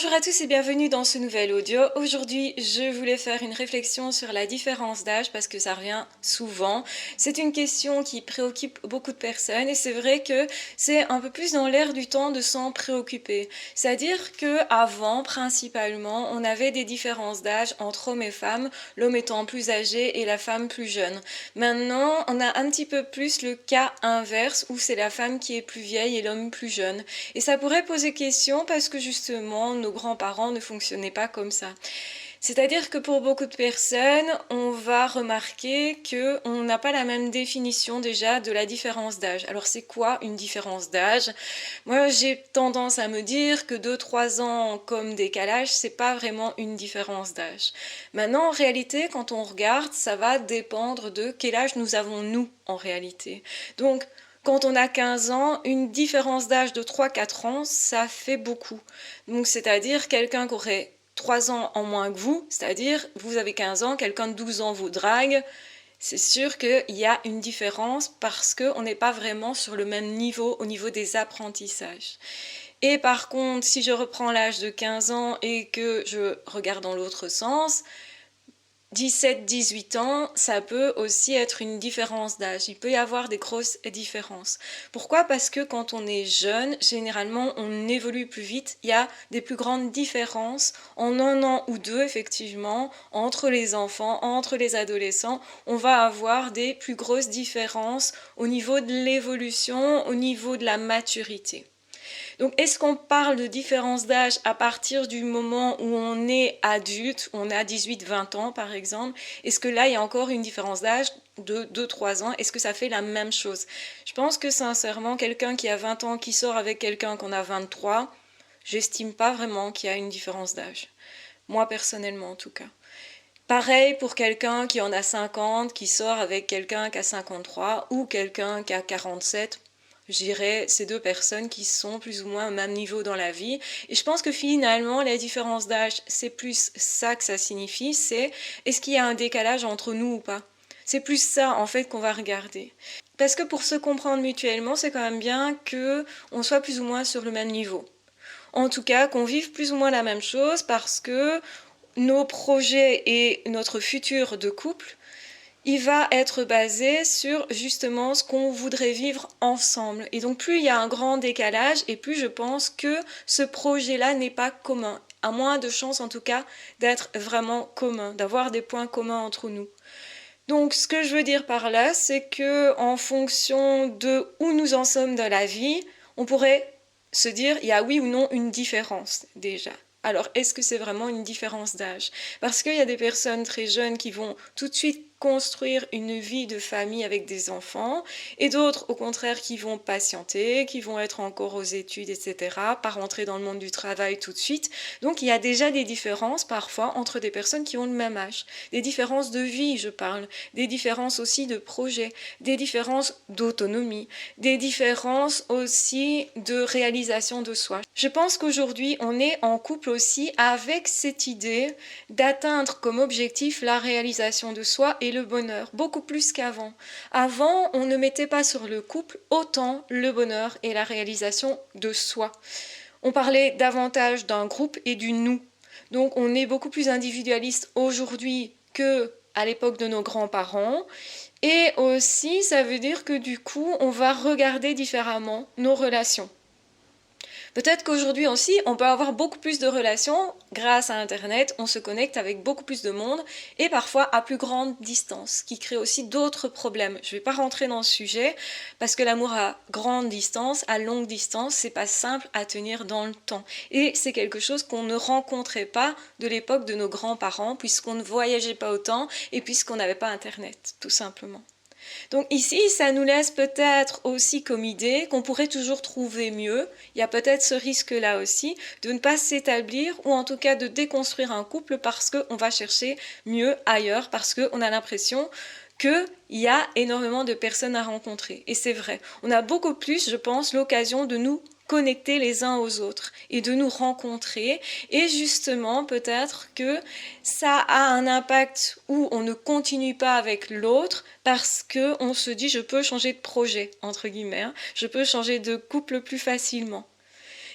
Bonjour à tous et bienvenue dans ce nouvel audio. Aujourd'hui, je voulais faire une réflexion sur la différence d'âge parce que ça revient souvent. C'est une question qui préoccupe beaucoup de personnes et c'est vrai que c'est un peu plus dans l'air du temps de s'en préoccuper. C'est-à-dire que avant, principalement, on avait des différences d'âge entre hommes et femmes, l'homme étant plus âgé et la femme plus jeune. Maintenant, on a un petit peu plus le cas inverse où c'est la femme qui est plus vieille et l'homme plus jeune. Et ça pourrait poser question parce que justement, nos grands-parents ne fonctionnaient pas comme ça. C'est-à-dire que pour beaucoup de personnes, on va remarquer qu'on n'a pas la même définition déjà de la différence d'âge. Alors c'est quoi une différence d'âge? Moi j'ai tendance à me dire que 2-3 ans comme décalage, c'est pas vraiment une différence d'âge. Maintenant en réalité, quand on regarde, ça va dépendre de quel âge nous avons nous en réalité. Donc quand on a 15 ans, une différence d'âge de 3-4 ans, ça fait beaucoup. Donc, c'est-à-dire quelqu'un qui aurait 3 ans en moins que vous, c'est-à-dire vous avez 15 ans, quelqu'un de 12 ans vous drague, c'est sûr qu'il y a une différence parce qu'on n'est pas vraiment sur le même niveau au niveau des apprentissages. Et par contre, si je reprends l'âge de 15 ans et que je regarde dans l'autre sens, 17-18 ans, ça peut aussi être une différence d'âge. Il peut y avoir des grosses différences. Pourquoi? Parce que quand on est jeune, généralement, on évolue plus vite. Il y a des plus grandes différences en un an ou deux, effectivement, entre les enfants, entre les adolescents. On va avoir des plus grosses différences au niveau de l'évolution, au niveau de la maturité. Donc, est-ce qu'on parle de différence d'âge à partir du moment où on est adulte, on a 18-20 ans par exemple? Est-ce que là, il y a encore une différence d'âge de 2-3 ans? Est-ce que ça fait la même chose? Je pense que sincèrement, quelqu'un qui a 20 ans qui sort avec quelqu'un qu'on a 23, j'estime pas vraiment qu'il y a une différence d'âge. Moi, personnellement, en tout cas. Pareil pour quelqu'un qui en a 50, qui sort avec quelqu'un qui a 53 ou quelqu'un qui a 47. Je dirais ces deux personnes qui sont plus ou moins au même niveau dans la vie. Et je pense que finalement, la différence d'âge, c'est plus ça que ça signifie, c'est est-ce qu'il y a un décalage entre nous ou pas? C'est plus ça en fait qu'on va regarder. Parce que pour se comprendre mutuellement, c'est quand même bien qu'on soit plus ou moins sur le même niveau. En tout cas, qu'on vive plus ou moins la même chose parce que nos projets et notre futur de couple, il va être basé sur justement ce qu'on voudrait vivre ensemble. Et donc plus il y a un grand décalage et plus je pense que ce projet-là n'est pas commun, à moins de chances en tout cas d'être vraiment commun, d'avoir des points communs entre nous. Donc ce que je veux dire par là, c'est que en fonction de où nous en sommes dans la vie, on pourrait se dire il y a oui ou non une différence déjà. Alors, est-ce que c'est vraiment une différence d'âge? Parce qu'il y a des personnes très jeunes qui vont tout de suite construire une vie de famille avec des enfants, et d'autres, au contraire, qui vont patienter, qui vont être encore aux études, etc., pas rentrer dans le monde du travail tout de suite. Donc, il y a déjà des différences, parfois, entre des personnes qui ont le même âge. Des différences de vie, je parle, des différences aussi de projet, des différences d'autonomie, des différences aussi de réalisation de soi. Je pense qu'aujourd'hui, on est en couple aussi avec cette idée d'atteindre comme objectif la réalisation de soi et le bonheur, beaucoup plus qu'avant. Avant, on ne mettait pas sur le couple autant le bonheur et la réalisation de soi. On parlait davantage d'un groupe et du nous. Donc on est beaucoup plus individualiste aujourd'hui que à l'époque de nos grands-parents. Et aussi, ça veut dire que du coup, on va regarder différemment nos relations. Peut-être qu'aujourd'hui aussi, on peut avoir beaucoup plus de relations grâce à Internet, on se connecte avec beaucoup plus de monde et parfois à plus grande distance, ce qui crée aussi d'autres problèmes. Je ne vais pas rentrer dans ce sujet parce que l'amour à grande distance, à longue distance, c'est pas simple à tenir dans le temps. Et c'est quelque chose qu'on ne rencontrait pas de l'époque de nos grands-parents puisqu'on ne voyageait pas autant et puisqu'on n'avait pas Internet, tout simplement. Donc ici, ça nous laisse peut-être aussi comme idée qu'on pourrait toujours trouver mieux. Il y a peut-être ce risque-là aussi de ne pas s'établir ou en tout cas de déconstruire un couple parce qu'on va chercher mieux ailleurs, parce qu'on a l'impression qu'il y a énormément de personnes à rencontrer. Et c'est vrai, on a beaucoup plus, je pense, l'occasion de nous connecter les uns aux autres et de nous rencontrer. Et justement, peut-être que ça a un impact où on ne continue pas avec l'autre parce qu'on se dit je peux changer de projet, entre guillemets, je peux changer de couple plus facilement.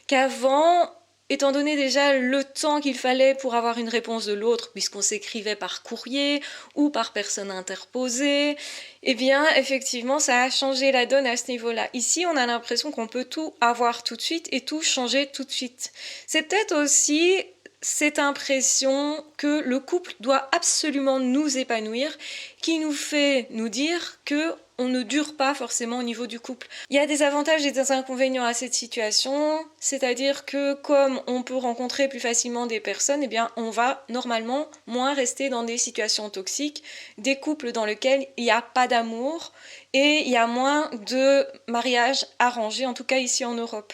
Qu'avant, étant donné déjà le temps qu'il fallait pour avoir une réponse de l'autre, puisqu'on s'écrivait par courrier ou par personne interposée, eh bien, effectivement, ça a changé la donne à ce niveau-là. Ici, on a l'impression qu'on peut tout avoir tout de suite et tout changer tout de suite. C'est peut-être aussi cette impression que le couple doit absolument nous épanouir, qui nous fait nous dire que on ne dure pas forcément au niveau du couple. Il y a des avantages et des inconvénients à cette situation, c'est-à-dire que comme on peut rencontrer plus facilement des personnes, eh bien on va normalement moins rester dans des situations toxiques, des couples dans lesquels il n'y a pas d'amour et il y a moins de mariages arrangés, en tout cas ici en Europe.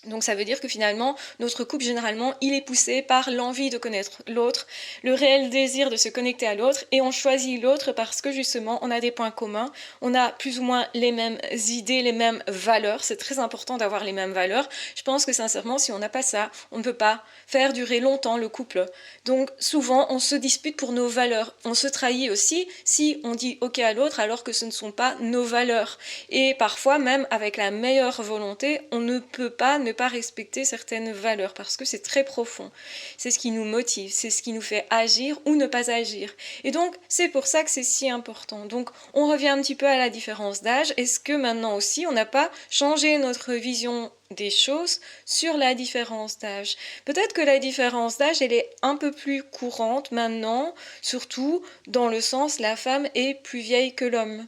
Donc ça veut dire que finalement, notre couple, généralement, il est poussé par l'envie de connaître l'autre, le réel désir de se connecter à l'autre, et on choisit l'autre parce que justement, on a des points communs, on a plus ou moins les mêmes idées, les mêmes valeurs. C'est très important d'avoir les mêmes valeurs. Je pense que sincèrement, si on n'a pas ça, on ne peut pas faire durer longtemps le couple. Donc souvent, on se dispute pour nos valeurs. On se trahit aussi si on dit OK à l'autre alors que ce ne sont pas nos valeurs. Et parfois, même avec la meilleure volonté, on ne peut pas ne pas respecter certaines valeurs parce que c'est très profond. C'est ce qui nous motive, c'est ce qui nous fait agir ou ne pas agir. Et donc, c'est pour ça que c'est si important. Donc, on revient un petit peu à la différence d'âge. Est-ce que maintenant aussi, on n'a pas changé notre vision des choses sur la différence d'âge? Peut-être que la différence d'âge, elle est un peu plus courante maintenant, surtout dans le sens la femme est plus vieille que l'homme.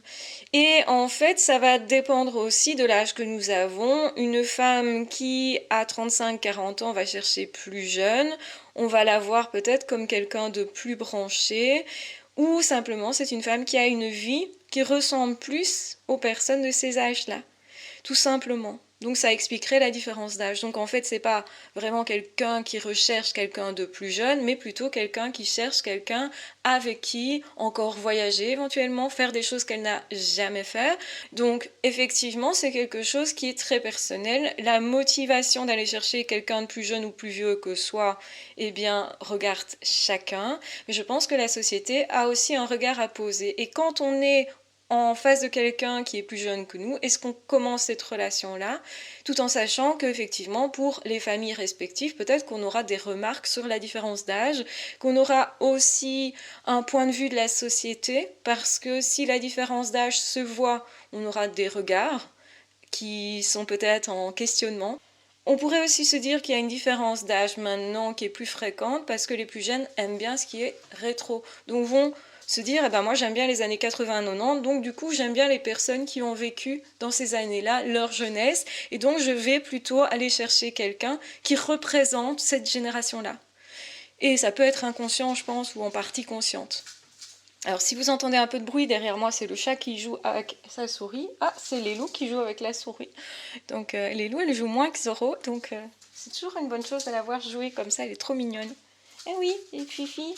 Et en fait, ça va dépendre aussi de l'âge que nous avons. Une femme qui a 35-40 ans va chercher plus jeune. On va la voir peut-être comme quelqu'un de plus branché. Ou simplement, c'est une femme qui a une vie qui ressemble plus aux personnes de ces âges-là. Tout simplement. Donc ça expliquerait la différence d'âge. Donc en fait, c'est pas vraiment quelqu'un qui recherche quelqu'un de plus jeune, mais plutôt quelqu'un qui cherche quelqu'un avec qui encore voyager éventuellement, faire des choses qu'elle n'a jamais fait. Donc effectivement, c'est quelque chose qui est très personnel. La motivation d'aller chercher quelqu'un de plus jeune ou plus vieux que soi, eh bien, regarde chacun. Mais je pense que la société a aussi un regard à poser. Et quand on est en face de quelqu'un qui est plus jeune que nous, est-ce qu'on commence cette relation-là, tout en sachant qu'effectivement, pour les familles respectives, peut-être qu'on aura des remarques sur la différence d'âge, qu'on aura aussi un point de vue de la société, parce que si la différence d'âge se voit, on aura des regards qui sont peut-être en questionnement. On pourrait aussi se dire qu'il y a une différence d'âge maintenant qui est plus fréquente, parce que les plus jeunes aiment bien ce qui est rétro, donc vont se dire, eh ben moi j'aime bien les années 80-90, donc du coup j'aime bien les personnes qui ont vécu dans ces années-là leur jeunesse, et donc je vais plutôt aller chercher quelqu'un qui représente cette génération-là. Et ça peut être inconscient, je pense, ou en partie consciente. Alors si vous entendez un peu de bruit derrière moi, c'est le chat qui joue avec sa souris. Ah, c'est Lélou qui joue avec la souris. Donc Lélou, elle joue moins que Zoro, donc c'est toujours une bonne chose de la voir jouer comme ça, elle est trop mignonne. Eh oui, et Fifi.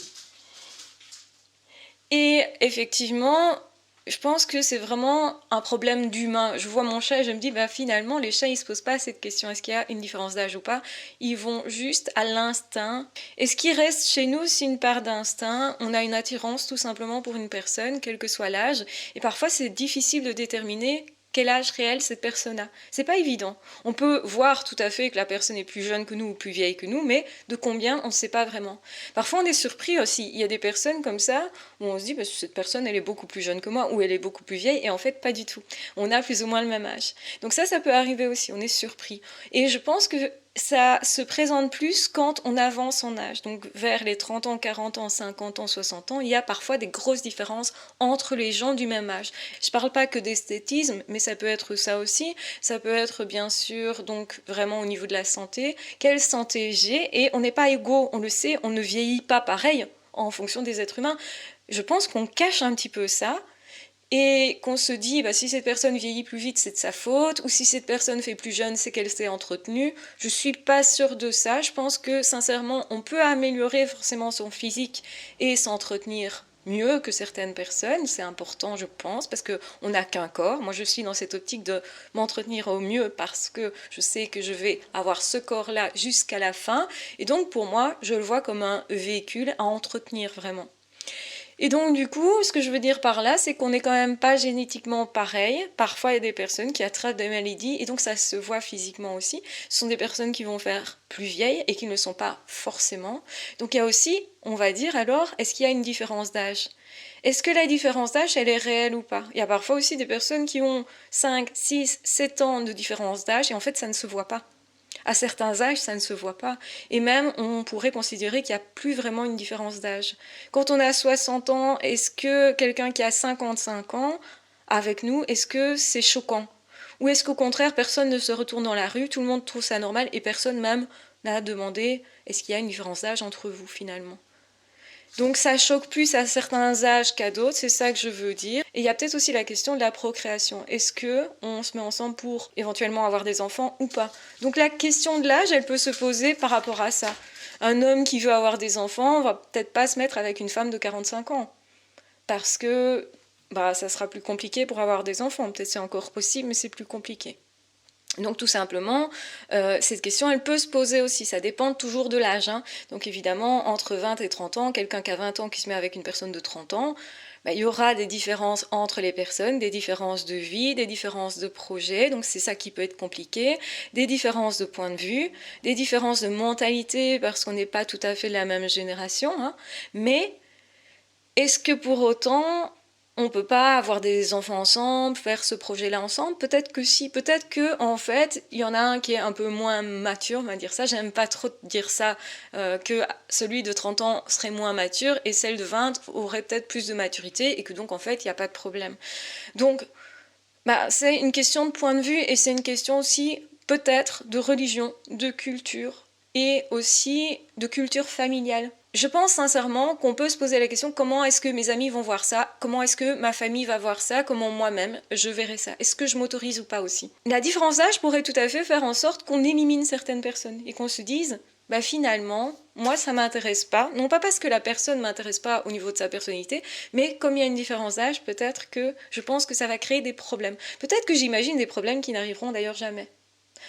Et effectivement, je pense que c'est vraiment un problème d'humain. Je vois mon chat et je me dis, bah finalement, les chats, ils se posent pas cette question. Est-ce qu'il y a une différence d'âge ou pas? Ils vont juste à l'instinct. Et ce qui reste chez nous, c'est une part d'instinct. On a une attirance tout simplement pour une personne, quel que soit l'âge. Et parfois, c'est difficile de déterminer quel âge réel cette personne a. C'est pas évident. On peut voir tout à fait que la personne est plus jeune que nous ou plus vieille que nous, mais de combien, on ne sait pas vraiment. Parfois, on est surpris aussi. Il y a des personnes comme ça où on se dit, bah, cette personne, elle est beaucoup plus jeune que moi, ou elle est beaucoup plus vieille, et en fait, pas du tout. On a plus ou moins le même âge. Donc ça peut arriver aussi, on est surpris. Et je pense que ça se présente plus quand on avance en âge. Donc vers les 30 ans, 40 ans, 50 ans, 60 ans, il y a parfois des grosses différences entre les gens du même âge. Je parle pas que d'esthétisme, mais ça peut être ça aussi. Ça peut être bien sûr donc vraiment au niveau de la santé. Quelle santé j'ai? Et on n'est pas égaux, on le sait, on ne vieillit pas pareil en fonction des êtres humains. Je pense qu'on cache un petit peu ça. Et qu'on se dit, bah, si cette personne vieillit plus vite, c'est de sa faute, ou si cette personne fait plus jeune, c'est qu'elle s'est entretenue. Je suis pas sûre de ça. Je pense que, sincèrement, on peut améliorer forcément son physique et s'entretenir mieux que certaines personnes. C'est important, je pense, parce qu'on n'a qu'un corps. Moi, je suis dans cette optique de m'entretenir au mieux parce que je sais que je vais avoir ce corps-là jusqu'à la fin. Et donc, pour moi, je le vois comme un véhicule à entretenir vraiment. Et donc, du coup, ce que je veux dire par là, c'est qu'on n'est quand même pas génétiquement pareil. Parfois, il y a des personnes qui attrapent des maladies, et donc ça se voit physiquement aussi. Ce sont des personnes qui vont faire plus vieilles et qui ne le sont pas forcément. Donc, il y a aussi, on va dire alors, est-ce qu'il y a une différence d'âge? Est-ce que la différence d'âge, elle est réelle ou pas? Il y a parfois aussi des personnes qui ont 5, 6, 7 ans de différence d'âge, et en fait, ça ne se voit pas. À certains âges, ça ne se voit pas. Et même, on pourrait considérer qu'il n'y a plus vraiment une différence d'âge. Quand on a 60 ans, est-ce que quelqu'un qui a 55 ans, avec nous, est-ce que c'est choquant? Ou est-ce qu'au contraire, personne ne se retourne dans la rue, tout le monde trouve ça normal, et personne même n'a demandé est-ce qu'il y a une différence d'âge entre vous, finalement? Donc ça choque plus à certains âges qu'à d'autres, c'est ça que je veux dire. Et il y a peut-être aussi la question de la procréation. Est-ce que on se met ensemble pour éventuellement avoir des enfants ou pas? Donc la question de l'âge, elle peut se poser par rapport à ça. Un homme qui veut avoir des enfants va peut-être pas se mettre avec une femme de 45 ans. Parce que ça sera plus compliqué pour avoir des enfants. Peut-être c'est encore possible, mais c'est plus compliqué. Donc tout simplement, cette question, elle peut se poser aussi, ça dépend toujours de l'âge. Donc évidemment, entre 20 et 30 ans, quelqu'un qui a 20 ans qui se met avec une personne de 30 ans, il y aura des différences entre les personnes, des différences de vie, des différences de projet, donc c'est ça qui peut être compliqué, des différences de point de vue, des différences de mentalité, parce qu'on n'est pas tout à fait de la même génération, mais est-ce que pour autant on peut pas avoir des enfants ensemble, faire ce projet-là ensemble? Peut-être que si, peut-être que en fait, il y en a un qui est un peu moins mature, on va dire ça. J'aime pas trop dire ça, que celui de 30 ans serait moins mature et celle de 20 aurait peut-être plus de maturité et que donc en fait, il n'y a pas de problème. Donc, c'est une question de point de vue et c'est une question aussi peut-être de religion, de culture et aussi de culture familiale. Je pense sincèrement qu'on peut se poser la question comment est-ce que mes amis vont voir ça, comment est-ce que ma famille va voir ça, comment moi-même je verrai ça, est-ce que je m'autorise ou pas aussi. La différence d'âge pourrait tout à fait faire en sorte qu'on élimine certaines personnes et qu'on se dise finalement, moi ça m'intéresse pas, non pas parce que la personne m'intéresse pas au niveau de sa personnalité, mais comme il y a une différence d'âge, peut-être que je pense que ça va créer des problèmes. Peut-être que j'imagine des problèmes qui n'arriveront d'ailleurs jamais.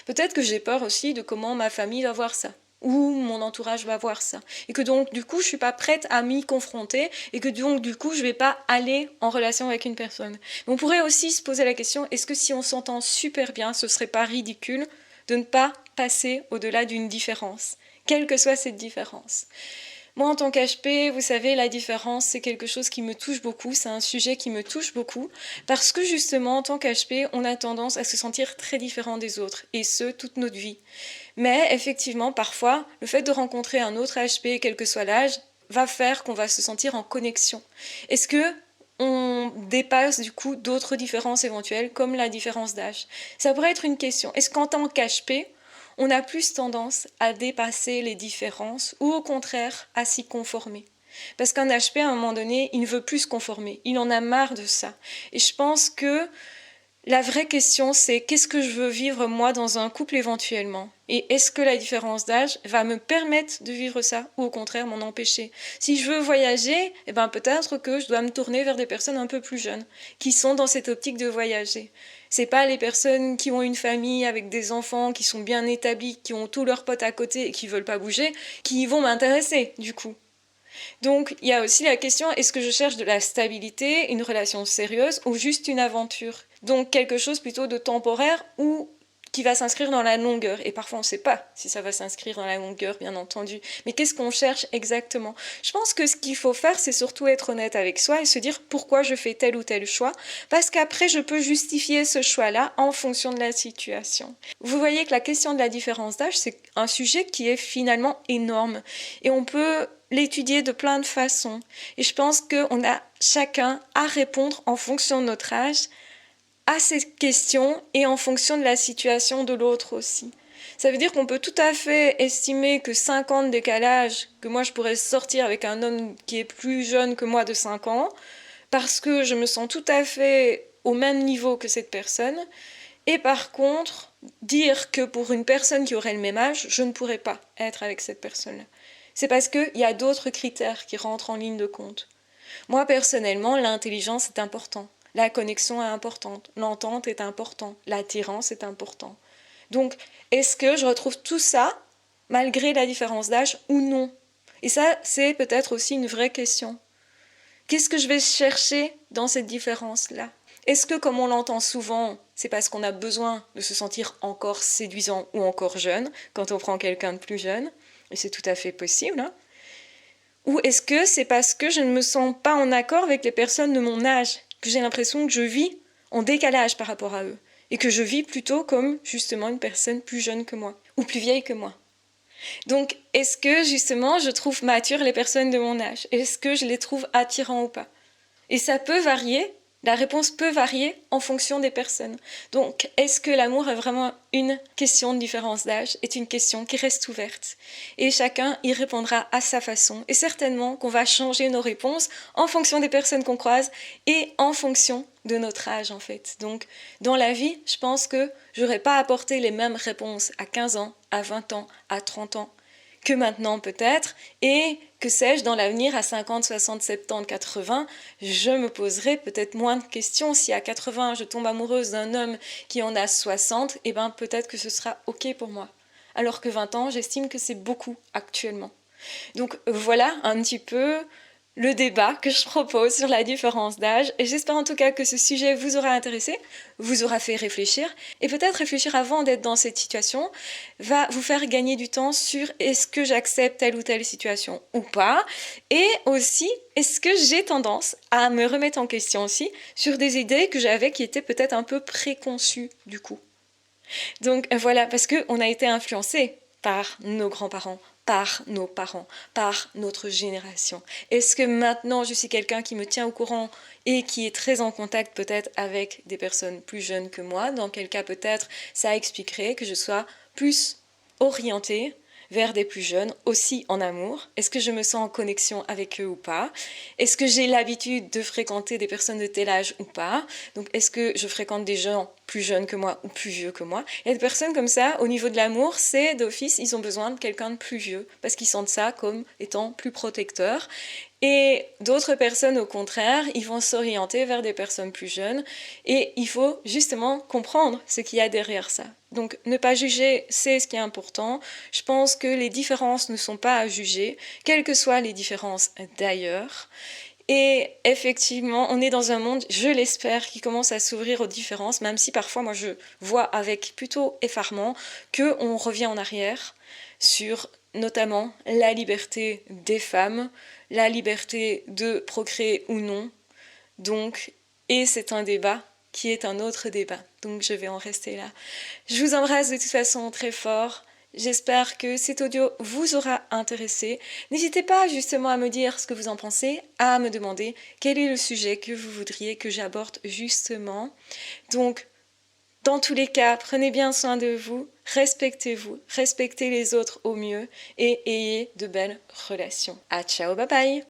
Peut-être que j'ai peur aussi de comment ma famille va voir ça ou mon entourage va voir ça. Et que donc, du coup, je suis pas prête à m'y confronter et que donc, du coup, je vais pas aller en relation avec une personne. Mais on pourrait aussi se poser la question, est-ce que si on s'entend super bien, ce serait pas ridicule de ne pas passer au-delà d'une différence, quelle que soit cette différence? Moi, en tant qu'HP, vous savez, la différence, c'est quelque chose qui me touche beaucoup, c'est un sujet qui me touche beaucoup, parce que justement, en tant qu'HP, on a tendance à se sentir très différent des autres, et ce, toute notre vie. Mais effectivement, parfois, le fait de rencontrer un autre HP, quel que soit l'âge, va faire qu'on va se sentir en connexion. Est-ce que on dépasse du coup d'autres différences éventuelles, comme la différence d'âge? Ça pourrait être une question. Est-ce qu'en tant qu'HP, on a plus tendance à dépasser les différences ou au contraire à s'y conformer? Parce qu'un HP, à un moment donné, il ne veut plus se conformer. Il en a marre de ça. Et je pense que la vraie question, c'est qu'est-ce que je veux vivre moi dans un couple éventuellement? Et est-ce que la différence d'âge va me permettre de vivre ça ou au contraire m'en empêcher? Si je veux voyager, peut-être que je dois me tourner vers des personnes un peu plus jeunes qui sont dans cette optique de voyager. C'est pas les personnes qui ont une famille avec des enfants, qui sont bien établis, qui ont tous leurs potes à côté et qui veulent pas bouger, qui vont m'intéresser du coup. Donc il y a aussi la question, est-ce que je cherche de la stabilité, une relation sérieuse ou juste une aventure? Donc quelque chose plutôt de temporaire ou qui va s'inscrire dans la longueur. Et parfois on ne sait pas si ça va s'inscrire dans la longueur, bien entendu. Mais qu'est-ce qu'on cherche exactement? Je pense que ce qu'il faut faire, c'est surtout être honnête avec soi et se dire pourquoi je fais tel ou tel choix. Parce qu'après, je peux justifier ce choix-là en fonction de la situation. Vous voyez que la question de la différence d'âge, c'est un sujet qui est finalement énorme. Et on peut l'étudier de plein de façons. Et je pense qu'on a chacun à répondre en fonction de notre âge à cette question et en fonction de la situation de l'autre aussi. Ça veut dire qu'on peut tout à fait estimer que 5 ans de décalage, que moi je pourrais sortir avec un homme qui est plus jeune que moi de 5 ans, parce que je me sens tout à fait au même niveau que cette personne, et par contre, dire que pour une personne qui aurait le même âge, je ne pourrais pas être avec cette personne-là. C'est parce qu'il y a d'autres critères qui rentrent en ligne de compte. Moi, personnellement, l'intelligence est importante. La connexion est importante, l'entente est importante, l'attirance est importante. Donc, est-ce que je retrouve tout ça malgré la différence d'âge ou non? Et ça, c'est peut-être aussi une vraie question. Qu'est-ce que je vais chercher dans cette différence-là? Est-ce que, comme on l'entend souvent, c'est parce qu'on a besoin de se sentir encore séduisant ou encore jeune quand on prend quelqu'un de plus jeune? Et c'est tout à fait possible, hein? Ou est-ce que c'est parce que je ne me sens pas en accord avec les personnes de mon âge, que j'ai l'impression que je vis en décalage par rapport à eux, et que je vis plutôt comme justement une personne plus jeune que moi, ou plus vieille que moi? Donc, est-ce que justement je trouve mature les personnes de mon âge? Est-ce que je les trouve attirants ou pas? Et ça peut varier, la réponse peut varier en fonction des personnes. Donc, est-ce que l'amour est vraiment une question de différence d'âge? Est une question qui reste ouverte. Et chacun y répondra à sa façon. Et certainement qu'on va changer nos réponses en fonction des personnes qu'on croise et en fonction de notre âge en fait. Donc, dans la vie, je pense que je n'aurais pas apporté les mêmes réponses à 15 ans, à 20 ans, à 30 ans que maintenant peut-être, et que sais-je, dans l'avenir, à 50, 60, 70, 80, je me poserai peut-être moins de questions. Si à 80, je tombe amoureuse d'un homme qui en a 60, eh ben peut-être que ce sera OK pour moi. Alors que 20 ans, j'estime que c'est beaucoup actuellement. Donc voilà un petit peu le débat que je propose sur la différence d'âge. Et j'espère en tout cas que ce sujet vous aura intéressé, vous aura fait réfléchir. Et peut-être réfléchir avant d'être dans cette situation va vous faire gagner du temps sur est-ce que j'accepte telle ou telle situation ou pas. Et aussi, est-ce que j'ai tendance à me remettre en question aussi sur des idées que j'avais qui étaient peut-être un peu préconçues du coup. Donc voilà, parce qu'on a été influencé par nos grands-parents, par nos parents, par notre génération. Est-ce que maintenant je suis quelqu'un qui me tient au courant et qui est très en contact peut-être avec des personnes plus jeunes que moi? Dans quel cas peut-être ça expliquerait que je sois plus orientée vers des plus jeunes, aussi en amour. Est-ce que je me sens en connexion avec eux ou pas? Est-ce que j'ai l'habitude de fréquenter des personnes de tel âge ou pas? Donc est-ce que je fréquente des gens plus jeunes que moi ou plus vieux que moi? Il y a des personnes comme ça, au niveau de l'amour, c'est d'office, ils ont besoin de quelqu'un de plus vieux, parce qu'ils sentent ça comme étant plus protecteur. Et d'autres personnes, au contraire, ils vont s'orienter vers des personnes plus jeunes. Et il faut justement comprendre ce qu'il y a derrière ça. Donc ne pas juger, c'est ce qui est important. Je pense que les différences ne sont pas à juger, quelles que soient les différences d'ailleurs. Et effectivement, on est dans un monde, je l'espère, qui commence à s'ouvrir aux différences, même si parfois, moi, je vois avec plutôt effarement qu'on revient en arrière sur notamment la liberté des femmes, la liberté de procréer ou non. Donc, et c'est un débat qui est un autre débat. Donc, je vais en rester là. Je vous embrasse de toute façon très fort. J'espère que cet audio vous aura intéressé. N'hésitez pas justement à me dire ce que vous en pensez, à me demander quel est le sujet que vous voudriez que j'aborde justement. Donc, dans tous les cas, prenez bien soin de vous, respectez les autres au mieux et ayez de belles relations. À ciao, bye bye!